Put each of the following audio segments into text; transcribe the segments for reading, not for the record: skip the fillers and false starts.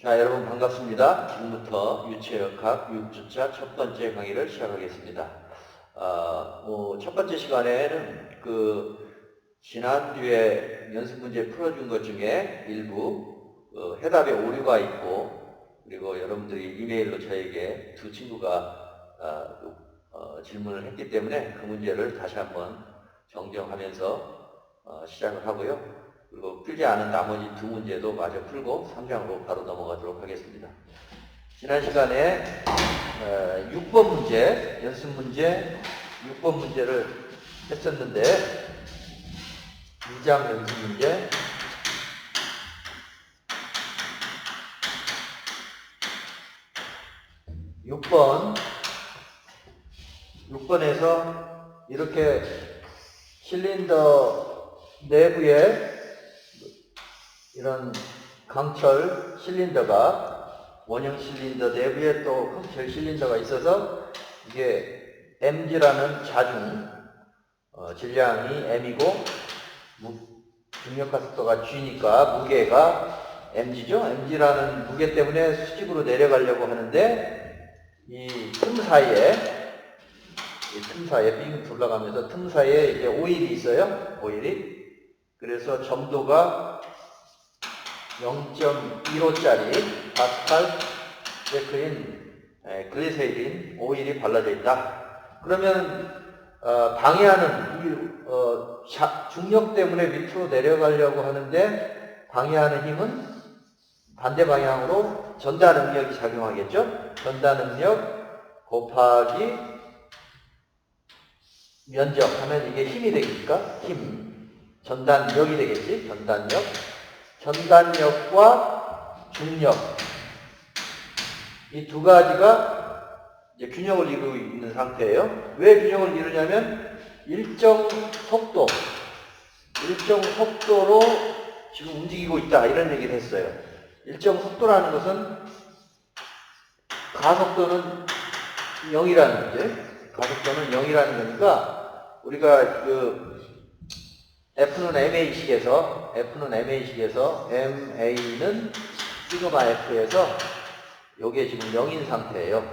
자, 여러분 반갑습니다. 지금부터 유체역학 6주차 첫 번째 강의를 시작하겠습니다. 첫 번째 시간에는 지난주에 연습 문제 풀어준 것 중에 일부 해답에 오류가 있고, 그리고 여러분들이 이메일로 저에게 두 친구가 질문을 했기 때문에 그 문제를 다시 한번 정정하면서 시작을 하고요. 그리고 풀지 않은 나머지 두 문제도 마저 풀고 3장으로 바로 넘어가도록 하겠습니다. 지난 시간에 6번 문제, 연습 문제 6번 문제를 했었는데 2장 연습 문제 (6번) 6번에서 이렇게 실린더 내부에 이런 강철 실린더가, 원형 실린더 내부에 또 강철 실린더가 있어서 이게 mg라는 자중, 질량이 m이고 중력과 속도가 g니까 무게가 mg죠. mg라는 무게 때문에 수직으로 내려가려고 하는데 이 틈 사이에 빙 둘러가면서 틈 사이에 이제 오일이 있어요. 오일이. 그래서 점도가 0.15짜리 파스칼 글리세린 오일이 발라져 있다. 그러면 방해하는 중력 때문에 밑으로 내려가려고 하는데 방해하는 힘은 반대 방향으로 전다 능력이 작용하겠죠. 전다 능력 곱하기 면적 하면 이게 힘이 되니까 전단력이 되겠지. 전단력과 중력, 이 두 가지가 이제 균형을 이루고 있는 상태예요. 왜 균형을 이루냐면 일정 속도로 지금 움직이고 있다, 이런 얘기를 했어요. 일정 속도라는 것은 가속도는 0이라는 거죠. 가속도는 0이라는 거니까 우리가 F는 MA식에서 MA는 시그마 F에서 요게 지금 0인 상태예요.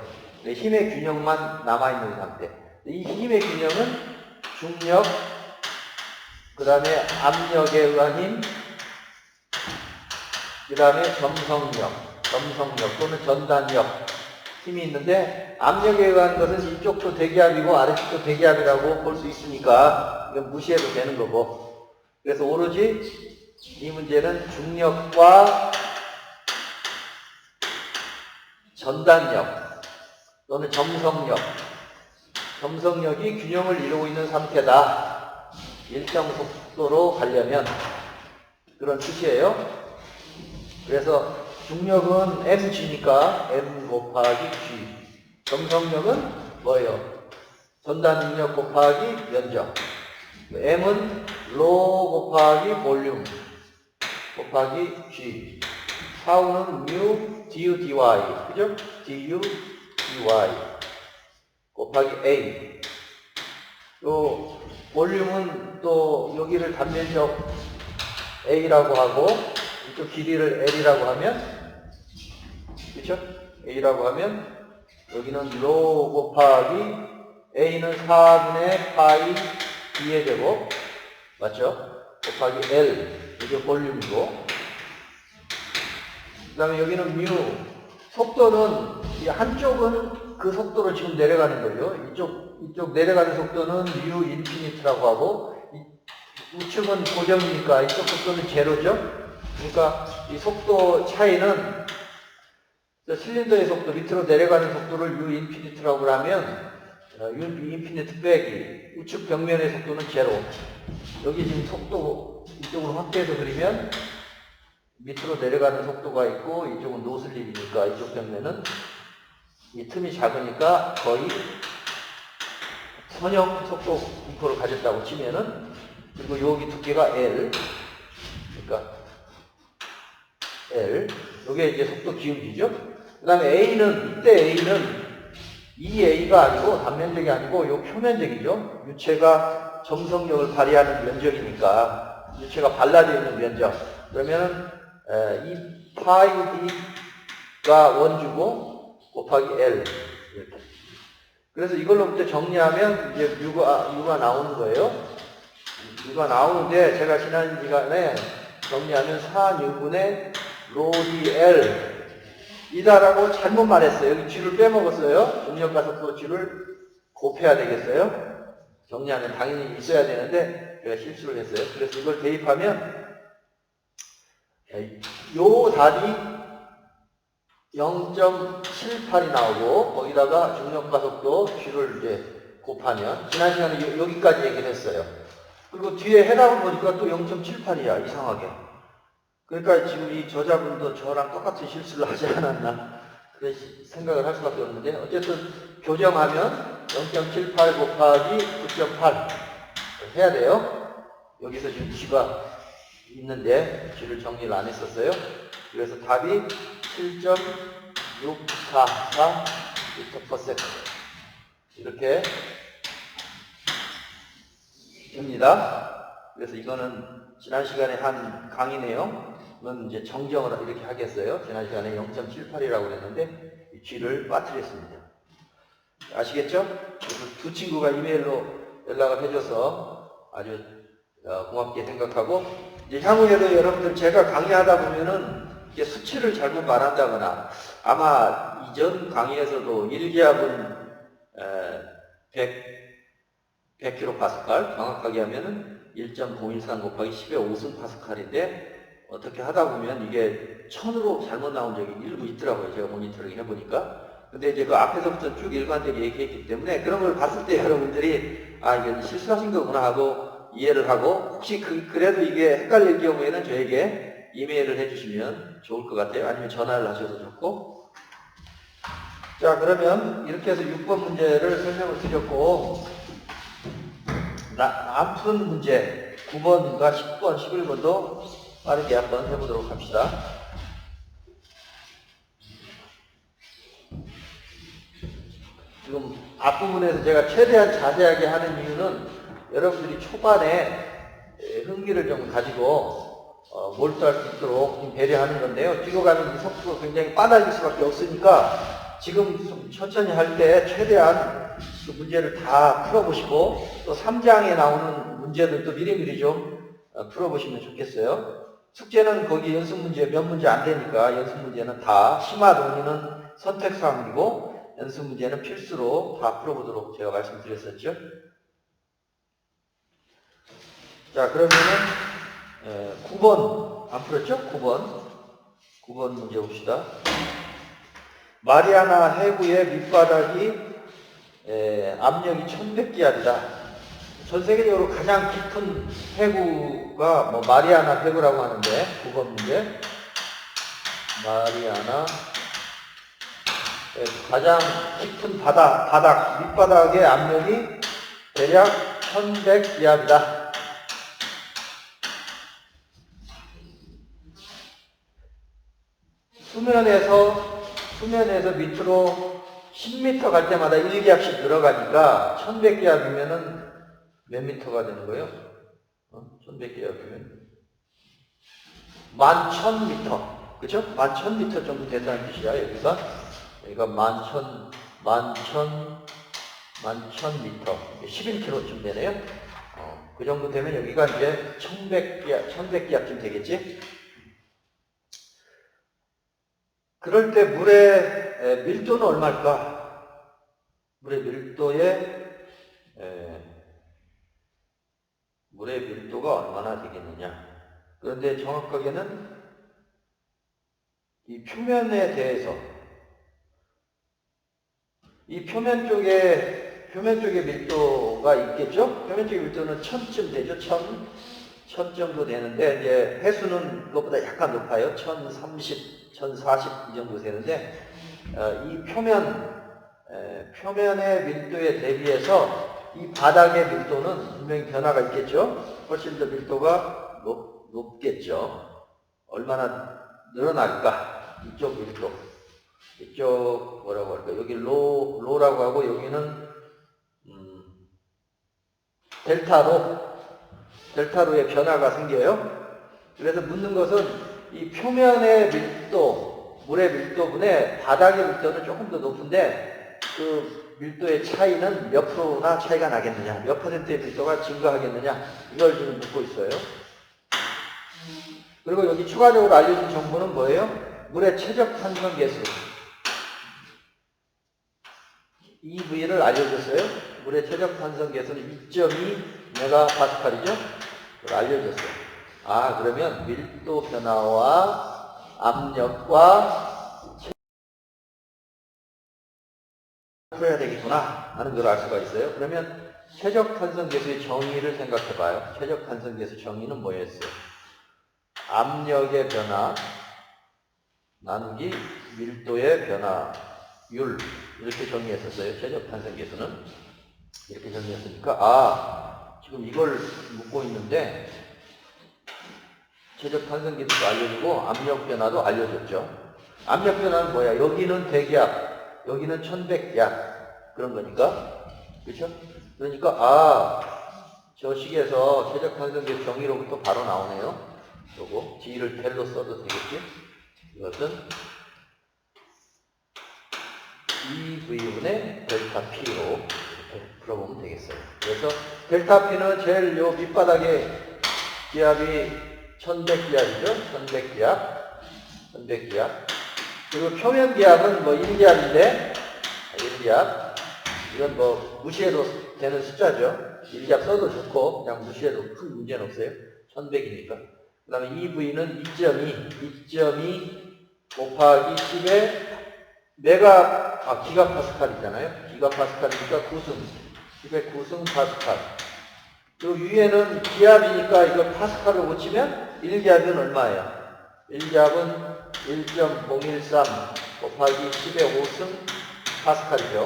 힘의 균형만 남아있는 상태. 이 힘의 균형은 중력, 그 다음에 압력에 의한 힘, 그 다음에 점성력 또는 전단력 힘이 있는데, 압력에 의한 것은 이쪽도 대기압이고 아래쪽도 대기압이라고 볼 수 있으니까 이건 무시해도 되는 거고, 그래서 오로지 이 문제는 중력과 전단력 또는 점성력이 균형을 이루고 있는 상태다. 일정 속도로 가려면 그런 뜻이에요. 그래서 중력은 mg니까 m 곱하기 g, 점성력은 뭐예요? 전단 능력 곱하기 면적. m은 로 곱하기 볼륨 곱하기 g, 타우는 mu du dy, 그죠? du dy 곱하기 a. 또 볼륨은 또 여기를 단면적 a라고 하고 이쪽 길이를 l이라고 하면, 그쵸? a라고 하면 여기는 로 곱하기 a는 4분의 파이 b의 제곱, 맞죠? 곱하기 L, 이게 볼륨이고, 그 다음에 여기는 뮤, 속도는 이 한쪽은 그 속도로 지금 내려가는 거죠. 이쪽 내려가는 속도는 뮤 인피니트라고 하고, 우측은 고정이니까 이쪽 속도는 제로죠. 그러니까 이 속도 차이는 실린더의 속도, 밑으로 내려가는 속도를 뮤 인피니트라고 하면 뮤 인피니트 빼기 우측 벽면의 속도는 제로. 여기 지금 속도 이쪽으로 확대해서 그리면 밑으로 내려가는 속도가 있고 이쪽은 노슬립이니까 이쪽 벽면은 이 틈이 작으니까 거의 선형 속도 분포를 가졌다고 치면은, 그리고 여기 두께가 L, 그러니까 L, 요게 이제 속도 기울기죠. 그 다음에 A는, 이때 A는 이 A가 아니고 단면적이 아니고 요 표면적이죠. 유체가 점성력을 발휘하는 면적이니까, 유체가 발라져 있는 면적. 그러면은 이 파이 d 원주고 곱하기 L 이렇게. 그래서 이걸로부터 정리하면 이제 U가 나오는 거예요. U가 나오는데 제가 지난 시간에 정리하면 4U분의 ρdL 이다라고 잘못 말했어요. 여기 G를 빼먹었어요. 중력가속도 G를 곱해야 되겠어요. 정리하면 당연히 있어야 되는데 제가 실수를 했어요. 그래서 이걸 대입하면 요 답이 0.78이 나오고 거기다가 중력가속도 G를 이제 곱하면 지난 시간에 여기까지 얘기를 했어요. 그리고 뒤에 해답을 보니까 또 0.78이야. 이상하게. 그러니까 지금 이 저자분도 저랑 똑같은 실수를 하지 않았나 그런 생각을 할 수밖에 없는데 어쨌든 교정하면 0.78 곱하기 9.8 해야 돼요. 여기서 지금 G가 있는데 G를 정리를 안 했었어요. 그래서 답이 7.644 m/s 이렇게 됩니다. 그래서 이거는 지난 시간에 한 강의네요. 이건 이제 정정을 이렇게 하겠어요. 지난 시간에 0.78이라고 그랬는데 이 G를 빠뜨렸습니다. 아시겠죠? 그래서 두 친구가 이메일로 연락을 해줘서 아주 고맙게 생각하고 이제 향후에도 여러분들 제가 강의하다 보면은 이게 수치를 잘못 말한다거나 아마 이전 강의에서도 1기압은 100kPa 정확하게 하면은 1.013 곱하기 10의 5승 파스칼인데 어떻게 하다 보면 이게 1000으로 잘못 나온 적이 일부 있더라고요. 제가 모니터링 해보니까. 근데 이제 그 앞에서부터 쭉 일관되게 얘기했기 때문에 그런 걸 봤을 때 여러분들이 아, 이게 실수하신 거구나 하고 이해를 하고 혹시 그래도 이게 헷갈릴 경우에는 저에게 이메일을 해주시면 좋을 것 같아요. 아니면 전화를 하셔도 좋고. 자, 그러면 이렇게 해서 6번 문제를 설명을 드렸고 안 푼 문제 9번과 10번, 11번도 빠르게 한번 해보도록 합시다. 지금 앞부분에서 제가 최대한 자세하게 하는 이유는 여러분들이 초반에 흥미를 좀 가지고 몰두할 수 있도록 배려하는 건데요. 뒤로 가면 이 속도가 굉장히 빨라질 수밖에 없으니까 지금 좀 천천히 할 때 최대한 그 문제를 다 풀어보시고 또 3장에 나오는 문제들도 미리미리 좀 풀어보시면 좋겠어요. 숙제는 거기 연습 문제 몇 문제 안 되니까 연습 문제는 다 심화 논의는 선택사항이고 연습 문제는 필수로 다 풀어보도록 제가 말씀드렸었죠. 자, 그러면은 9번 안 풀었죠? 9번 문제 봅시다. 마리아나 해구의 밑바닥이 압력이 1100기압이다. 전 세계적으로 가장 깊은 해구가 뭐 마리아나 해구라고 하는데 9번 문제 마리아나 가장 깊은 바닥 밑바닥의 압력이 대략 1100기압이다. 수면에서 밑으로 10m 갈 때마다 1기압씩 늘어가니까 1100기압이면은 몇 미터가 되는 거예요? 1100기압이면 11,000m. 그죠? 11,000m 정도 된다는 뜻이야, 여기가. 여기가 11,000m. 11km쯤 되네요. 그 정도 되면 여기가 이제 1100기압쯤 되겠지? 그럴 때 물의 밀도는 얼마일까? 물의 밀도가 얼마나 되겠느냐? 그런데 정확하게는 이 표면에 대해서 이 표면 쪽에 밀도가 있겠죠? 표면 쪽의 밀도는 1000쯤 되죠? 1000 정도 되는데 이제 해수는 그것보다 약간 높아요. 1030, 1040 이 정도 되는데 이 표면의 밀도에 대비해서 이 바닥의 밀도는 분명히 변화가 있겠죠? 훨씬 더 밀도가 높겠죠? 얼마나 늘어날까? 이쪽 밀도. 이쪽 뭐라고 할까? 여기 로라고 하고 여기는 델타로의 변화가 생겨요. 그래서 묻는 것은 이 표면의 밀도, 물의 밀도분에 바닥의 밀도는 조금 더 높은데 그 밀도의 차이는 몇 프로나 차이가 나겠느냐, 몇 퍼센트의 밀도가 증가하겠느냐, 이걸 지금 묻고 있어요. 그리고 여기 추가적으로 알려진 정보는 뭐예요? 물의 최적 탄성 계수 EV를 알려줬어요. 물의 최적 탄성 계수는 2.2 메가파스칼이죠. 그걸 알려줬어요. 아, 그러면 밀도 변화와 압력과 풀어야 되겠구나 하는 걸 알 수가 있어요. 그러면 최적 탄성 계수의 정의를 생각해 봐요. 최적 탄성 계수 정의는 뭐였어요? 압력의 변화 나누기 밀도의 변화율, 이렇게 정의했었어요. 최적 탄성 계수는 이렇게 정의했으니까, 아, 지금 이걸 묻고 있는데 최적 탄성 계수도 알려주고 압력 변화도 알려줬죠. 압력 변화는 뭐야? 여기는 100기압, 여기는 1100기압 그런 거니까, 그렇죠? 그러니까 저 식에서 최적 탄성 계수 정의로부터 바로 나오네요. 요거 G를 델로 써도 되겠지? 이것은 EV분의 델타 P로 이렇게 풀어보면 되겠어요. 그래서 델타 P는 제일 요 밑바닥에 기압이 1100기압이죠? 1100기압. 그리고 표면 기압은 뭐 1기압인데, 1기압. 이건 뭐 무시해도 되는 숫자죠. 1기압 써도 좋고, 그냥 무시해도 큰 문제는 없어요. 1100이니까. 그 다음에 EV는 2.2 곱하기 10에 기가파스칼이잖아요. 기가파스칼이니까 9승. 10에 9승 파스칼. 그리고 위에는 기압이니까 이거 파스칼을 고치면 1기압은 얼마예요? 1기압은 1.013 곱하기 10의 5승 파스칼이죠.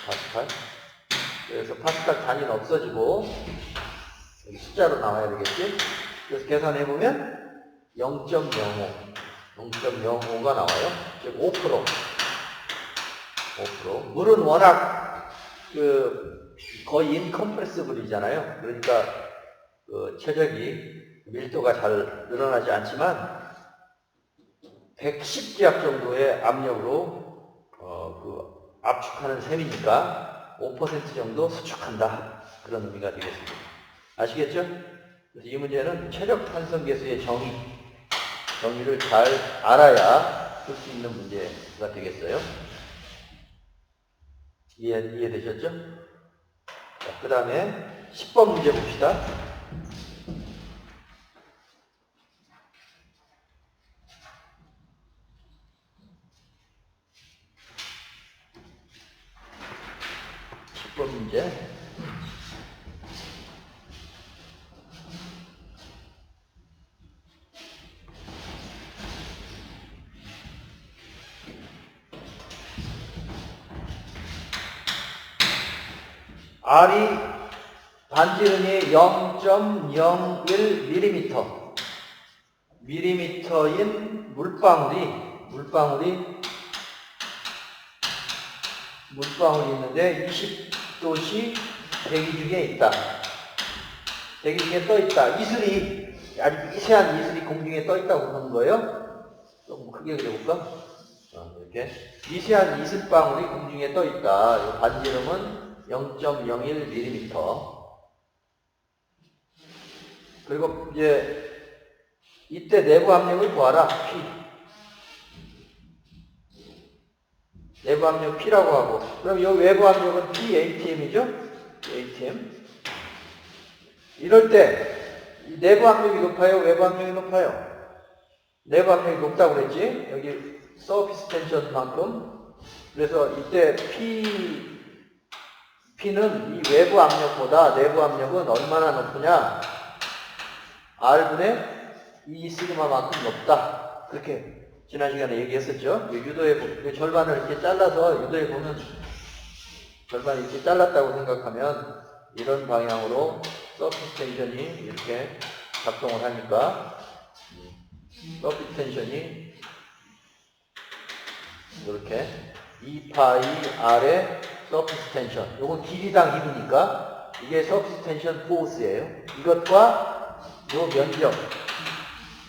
파스칼. 그래서 파스칼 단위는 없어지고 여기 숫자로 나와야 되겠지? 그래서 계산해보면 0.05가 나와요. 즉 5%. 물은 워낙 거의 인컴프레시블이잖아요. 그러니까 최적이 밀도가 잘 늘어나지 않지만 110기압 정도의 압력으로 압축하는 셈이니까 5% 정도 수축한다. 그런 의미가 되겠습니다. 아시겠죠? 그래서 이 문제는 최적 탄성 계수의 정의를 잘 알아야 풀 수 있는 문제가 되겠어요. 이해되셨죠? 자, 그 다음에 10번 문제 봅시다. 문제. R이 반지름이 0.01mm 밀리미터인 물방울이 있는데 20도씨 대기 중에 있다. 대기 중에 떠 있다. 이슬이, 아주 미세한 이슬이 공중에 떠 있다고 보는 거예요. 조금 크게 그려볼까? 이렇게. 미세한 이슬방울이 공중에 떠 있다. 이 반지름은 0.01mm. 그리고 이제 이때 내부 압력을 구하라. P. 내부 압력 P라고 하고, 그럼 이 외부 압력은 PATM이죠? ATM. 이럴 때 내부 압력이 높아요? 외부 압력이 높아요? 내부 압력이 높다고 그랬지? 여기 서피스 텐션만큼. 그래서 이때 P는 이 외부 압력보다 내부 압력은 얼마나 높으냐? R분의 2시그마만큼 높다. 그렇게 지난 시간에 얘기했었죠. 유도의 절반을 이렇게 잘라서 유도에 보면 절반을 이렇게 잘랐다고 생각하면 이런 방향으로 서피스 텐션이 이렇게 작동을 하니까 서피스 텐션이 이렇게 2파이 R의 서피스 텐션, 요건 길이당 힘이니까 이게 서피스 텐션 포스예요. 이것과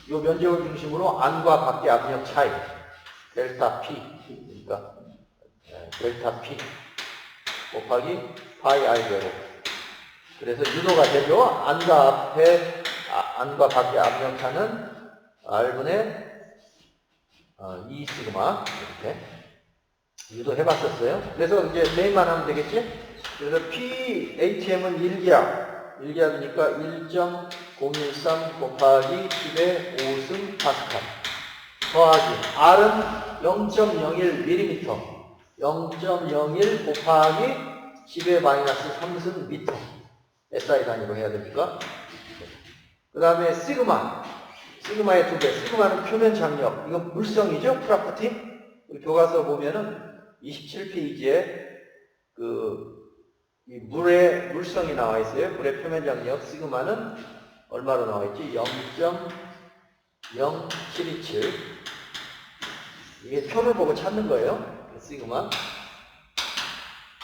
요 면적을 중심으로 안과 밖의 압력 차이, 델타 P, 그러니까 델타 P 곱하기 파이 I 제로. 그래서 유도가 되죠. 안과 밖의 압력차는 R분의 2 시그마 이렇게 유도해봤었어요. 그래서 이제 대입만 하면 되겠지? 그래서 PHM은 1기압이니까 1.013 곱하기 10의 5승 파스칼 더하기 R은 0.01mm 0.01 곱하기 10의 마이너스 3승 미터 SI 단위로 해야 되니까 그 다음에 시그마의 2배 시그마는 표면 장력 이건 물성이죠. 프로퍼티 교과서 보면은 27페이지에 이 물의 물성이 나와 있어요. 물의 표면 장력 시그마는 얼마로 나와 있지? 0.0727 이게 표를 보고 찾는 거예요. 시그마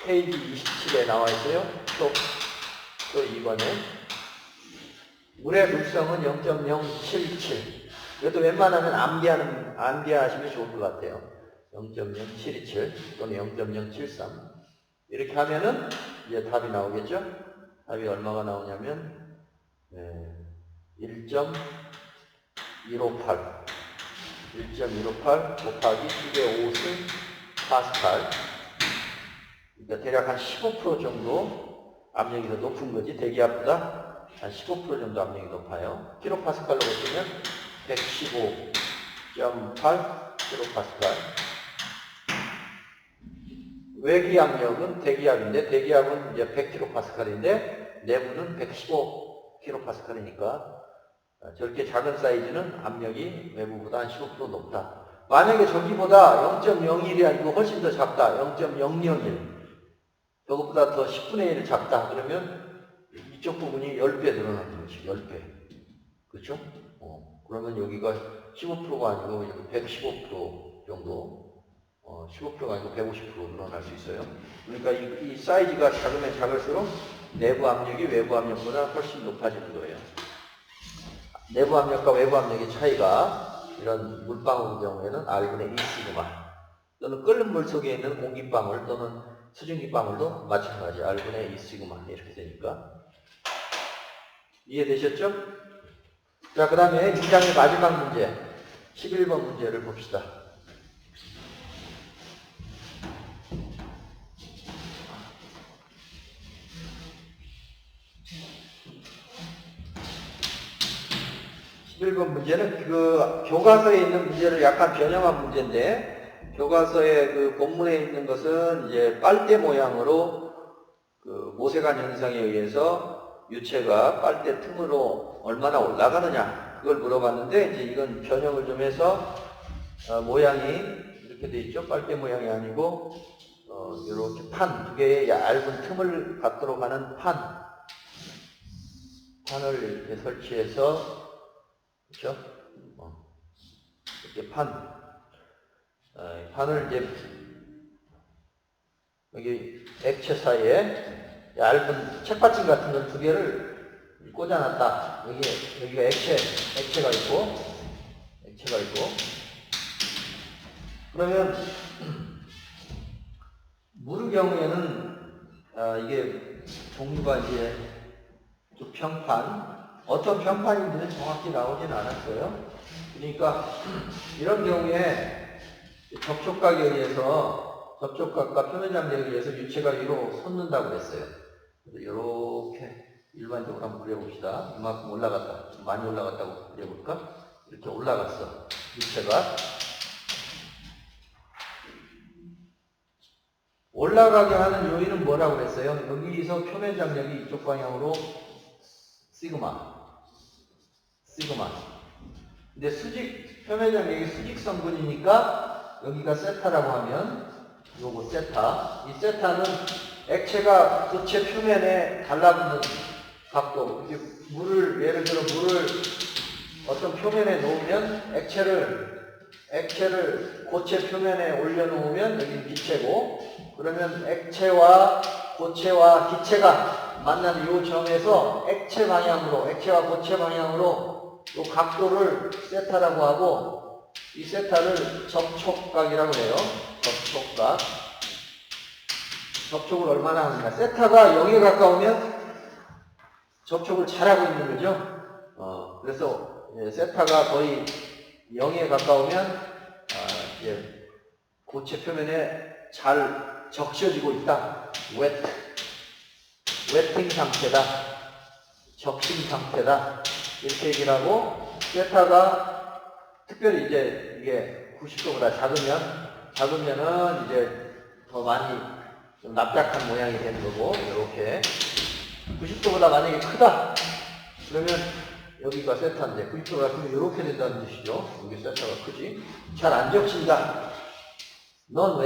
페이지 27에 나와 있어요. 또 2번에 물의 물성은 0.077 이것도 웬만하면 암기하시면 좋을 것 같아요. 0.0727 또는 0.073 이렇게 하면은 이제 답이 나오겠죠? 답이 얼마가 나오냐면 1.158 곱하기 10의 5승 파스칼 그러니까 대략 한 15% 정도 압력이 더 높은 거지. 대기압보다 한 15% 정도 압력이 높아요. 킬로파스칼로 보시면 115.8 킬로파스칼 외기 압력은 대기압인데 대기압은 이제 100kPa인데 내부는 115kPa니까 저렇게 작은 사이즈는 압력이 외부보다 한 15% 높다. 만약에 저기보다 0.01이 아니고 훨씬 더 작다. 0.001 저것보다 더 10분의 1 작다. 그러면 이쪽 부분이 10배 늘어나는 거지. 10배. 그렇죠? 그러면 여기가 15%가 아니고 115% 정도 15%가 아니고 150% 늘어날 수 있어요. 그러니까 이 사이즈가 작으면 작을수록 내부 압력이 외부 압력보다 훨씬 높아지는 거예요. 내부 압력과 외부 압력의 차이가 이런 물방울 경우에는 R분의 2 시그마 또는 끓는 물 속에 있는 공기방울 또는 수증기방울도 마찬가지 R분의 2 시그마 이렇게 되니까 이해되셨죠? 자, 그 다음에 2장의 마지막 문제 11번 문제를 봅시다. 11번 문제는 그 교과서에 있는 문제를 약간 변형한 문제인데 교과서의 그 본문에 있는 것은 이제 빨대 모양으로 그 모세관 현상에 의해서 유체가 빨대 틈으로 얼마나 올라가느냐 그걸 물어봤는데 이제 이건 변형을 좀 해서 모양이 이렇게 돼 있죠. 빨대 모양이 아니고 이렇게 판 두 개의 얇은 틈을 갖도록 하는 판을 이렇게 설치해서 그렇죠? 이렇게 판을 이제 여기 액체 사이에 얇은 책받침 같은 걸 두 개를 꽂아놨다. 여기가 액체가 있고 그러면 물의 경우에는 이게 종류가 이제 좀 평판 어떤 평판인지는 정확히 나오진 않았어요. 그러니까 이런 경우에 접촉각에 의해서 접촉각과 표면 장력에 의해서 유체가 위로 솟는다고 그랬어요. 그래서 이렇게 일반적으로 한번 그려봅시다. 이만큼 올라갔다. 좀 많이 올라갔다고 그려볼까? 이렇게 올라갔어. 유체가 올라가게 하는 요인은 뭐라고 그랬어요? 여기서 표면 장력이 이쪽 방향으로 시그마. 근데 표면 장력이 수직 성분이니까 여기가 세타라고 하면 요거 세타. 이 세타는 액체가 고체 표면에 달라붙는 각도. 예를 들어 물을 어떤 표면에 놓으면 액체를 고체 표면에 올려놓으면 여기 기체고, 그러면 액체와 고체와 기체가 만나는 이 점에서 액체와 고체 방향으로 이 각도를 세타라고 하고, 이 세타를 접촉각이라고 해요. 접촉각. 접촉을 얼마나 하느냐. 세타가 0에 가까우면 접촉을 잘하고 있는 거죠. 그래서 세타가 거의 0에 가까우면 이제 고체 표면에 잘 적셔지고 있다. 웨팅 상태다. 적심 상태다. 이렇게 얘기를 하고, 세타가 특별히 이제 이게 90도보다 작으면은 이제 더 많이 좀 납작한 모양이 되는 거고, 이렇게 90도보다 만약에 크다 그러면 여기가 세타인데 90도가 크면 이렇게 된다는 뜻이죠. 여기 세타가 크지. 잘 안 적신다. non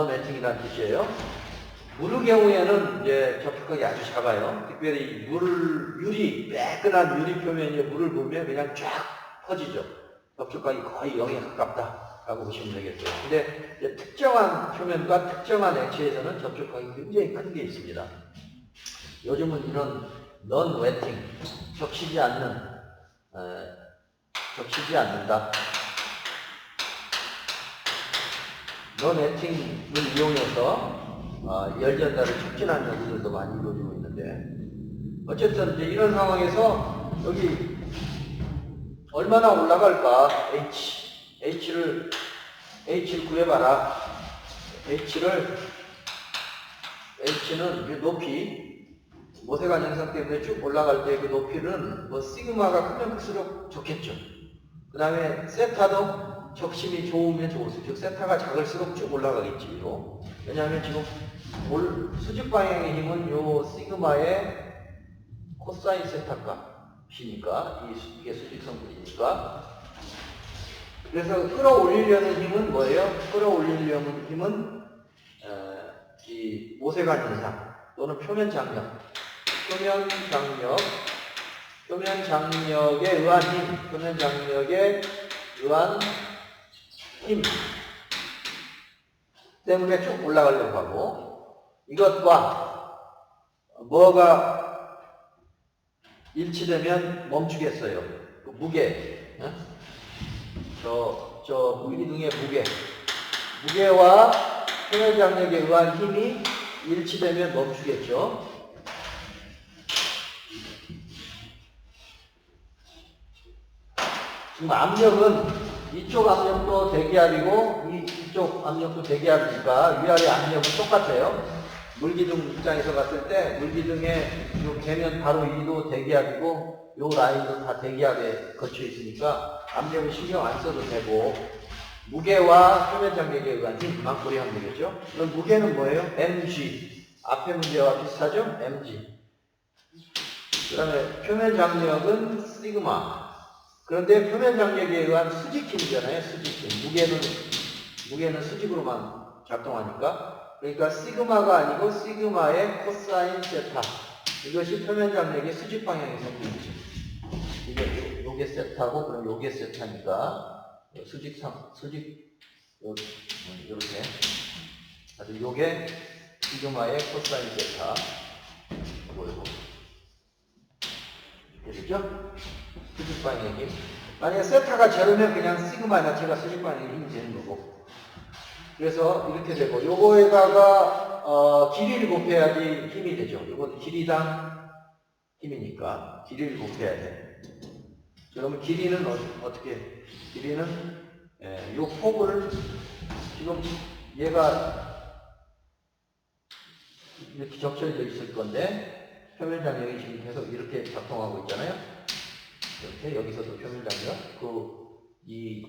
wetting이라는 뜻이에요. 물의 경우에는 이제 접촉각이 아주 작아요. 특별히 유리, 매끈한 유리 표면에 물을 부으면 그냥 쫙 퍼지죠. 접촉각이 거의 0에 가깝다라고 보시면 되겠어요. 근데 이제 특정한 표면과 특정한 액체에서는 접촉각이 굉장히 큰 게 있습니다. 요즘은 이런 non-wetting, 적시지 않는다. non-wetting을 이용해서 열전달을 촉진하는 연구들도 많이 이루어지고 있는데, 어쨌든 이제 이런 상황에서 여기 얼마나 올라갈까? H를 구해봐라. H는 높이, 모세관 현상 때문에 쭉 올라갈 때 그 높이는 뭐 시그마가 크면 클수록 좋겠죠. 그 다음에 세타도 적심이 좋으면 좋을수록, 즉 세타가 작을수록 쭉 올라가겠지요. 왜냐하면 지금 수직 방향의 힘은 요 시그마의 코사인 세타값이니까, 이게 수직 성분이니까. 그래서 끌어올리려는 힘은 뭐예요? 끌어올리려는 힘은 이 모세관 현상 또는 표면 장력에 의한 힘 때문에 쭉 올라가려고 하고, 이것과 뭐가 일치되면 멈추겠어요? 그 무게, 저 물기둥의 무게와 표면 장력에 의한 힘이 일치되면 멈추겠죠. 지금 압력은 이쪽 압력도 대기압이고 이쪽 압력도 대기압이니까 위아래 압력은 똑같아요. 물기둥 입장에서 봤을 때 물기둥의 이 계면 바로 위도 대기압이고 요 라인도 다 대기압에 거쳐 있으니까 압력은 신경 안 써도 되고, 무게와 표면 장력에 의한 힘 망고리하면 되겠죠. 그럼 무게는 뭐예요? mg. 앞에 문제와 비슷하죠? mg. 그 다음에 표면 장력은 시그마. 그런데 표면 장력에 의한 수직 힘이잖아요. 수직 힘. 무게는 수직으로만 작동하니까. 그러니까 시그마가 아니고 시그마의 코사인 세타. 이것이 표면 장력의 수직 방향의 성분이죠. 요게 세타고, 그럼 요게 세타니까 이렇게. 아주 요게 시그마의 코사인 세타. 뭐이고. 되죠? 수직 방향의 힘. 만약에 세타가 제로면 그냥 시그마 자체가 수직 방향의 힘이 되는 거고. 그래서 이렇게 되고, 요거에다가 길이를 곱해야지 힘이 되죠. 이건 길이당 힘이니까 길이를 곱해야 돼. 그러면 길이는 어떻게? 길이는 요 폭을, 지금 얘가 이렇게 적셔져 있을 건데 표면 장력이 지금 계속 이렇게 작동하고 있잖아요. 이렇게 여기서도 표면 장력, 이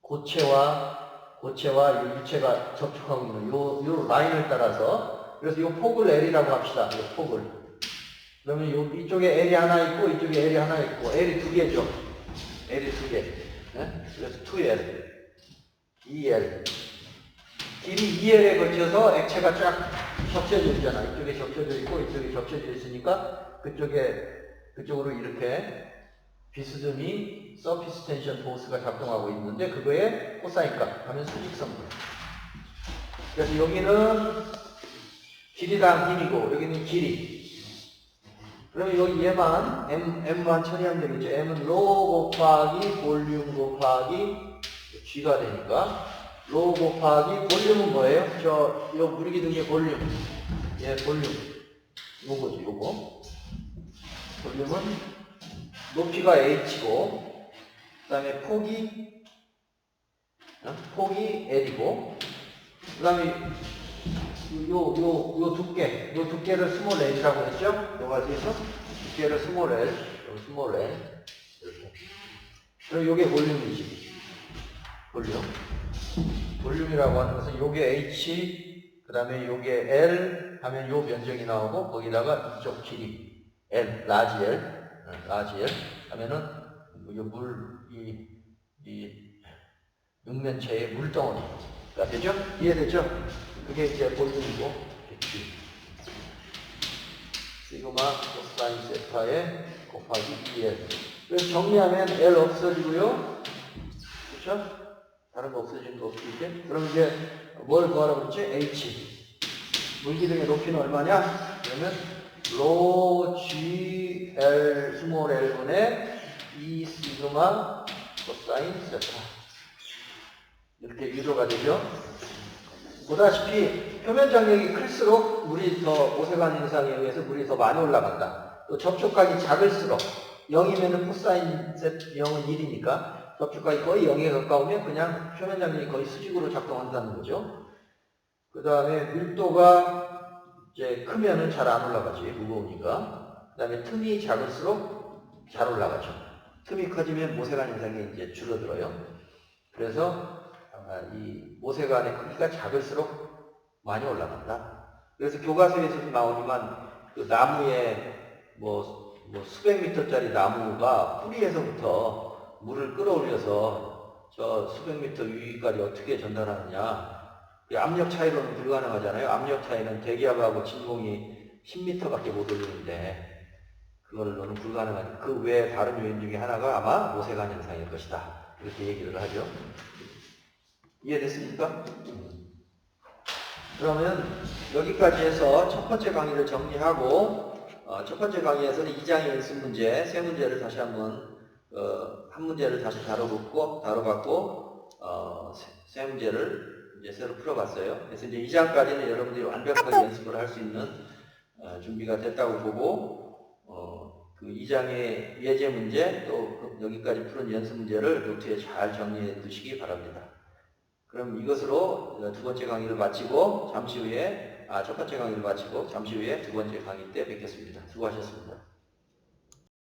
고체와 이 유체가 접촉하고 있는 요 라인을 따라서, 그래서 요 폭을 L이라고 합시다. 요 폭을. 그러면 이쪽에 L이 하나 있고 이쪽에 L이 하나 있고, L이 두 개죠. L이 두 개. 네? 그래서 2L, 2L. 길이 2L에 걸쳐서 액체가 쫙 적셔져 있잖아. 이쪽에 적셔져 있고 이쪽에 적셔져 있으니까 그쪽으로 이렇게 비스듬히 서피스 텐션 포스가 작동하고 있는데, 그거에 코사인 값 하면 수직성분. 그래서 여기는 길이당 힘이고 여기는 길이. 그러면 여기 얘만 m만 처리하면 되겠죠. m은 로 곱하기 볼륨 곱하기 g가 되니까 로 곱하기 볼륨은 뭐예요? 요 무리기둥의 볼륨. 예, 볼륨. 요거죠, 요거. 볼륨은 높이가 h고, 그 다음에 폭이 l이고, 그 다음에 요 두께를 스몰 l이라고 했죠? 요 가지에서 두께를 스몰 l, 이렇게. 그럼 요게 볼륨이지. 볼륨이라고 하는 것은 요게 h, 그 다음에 요게 l 하면 요 면적이 나오고, 거기다가 이쪽 길이 l, 라지 l 하면은 이 육면체의 물덩어리가 되죠? 이해되죠? 그게 이제 볼륨이고, 시그마 코사인 세타에 곱하기 2l. 그래서 정리하면 l 없어지고요. 그렇죠? 다른 거 없어지는 거 없을게. 그럼 이제 뭘 구하라고 그랬지? h. 물기둥의 높이는 얼마냐? 그러면 로 g l 스몰 l분의 2 시그마 코사인 세타. 이렇게 유도가 되죠. 보다시피 표면 장력이 클수록 물이 더 오세관 현상에 의해서 물이 더 많이 올라간다. 또 접촉각이 작을수록 0이면은 코사인 셋 0은 1이니까 접촉각이 거의 0에 가까우면 그냥 표면 장력이 거의 수직으로 작동한다는 거죠. 그 다음에 밀도가 이제 크면은 잘 안 올라가지, 무거우니까. 그 다음에 틈이 작을수록 잘 올라가죠. 틈이 커지면 모세관 현상이 이제 줄어들어요. 그래서 이 모세관의 크기가 작을수록 많이 올라간다. 그래서 교과서에서도 나오지만 그 나무에 뭐 수백 미터짜리 나무가 뿌리에서부터 물을 끌어올려서 저 수백 미터 위까지 어떻게 전달하느냐. 압력 차이로는 불가능하잖아요. 압력 차이는 대기압하고 진공이 10m밖에 못 올리는데 그걸로는 불가능한 그 외에 다른 요인 중에 하나가 아마 모세관 현상일 것이다. 이렇게 얘기를 하죠. 이해됐습니까? 그러면 여기까지 해서 첫 번째 강의를 정리하고 첫 번째 강의에서는 2장의 연습 문제, 세 문제를 다시 한번 한 문제를 다시 다뤄봤고 세 문제를 이제 새로 풀어봤어요. 그래서 이제 2장까지는 여러분들이 완벽하게 연습을 할 수 있는 준비가 됐다고 보고 그 2장의 예제 문제 또 여기까지 푸른 연습 문제를 노트에 잘 정리해 두시기 바랍니다. 그럼 이것으로 두 번째 강의를 마치고 잠시 후에 첫 번째 강의를 마치고 잠시 후에 두 번째 강의 때 뵙겠습니다. 수고하셨습니다.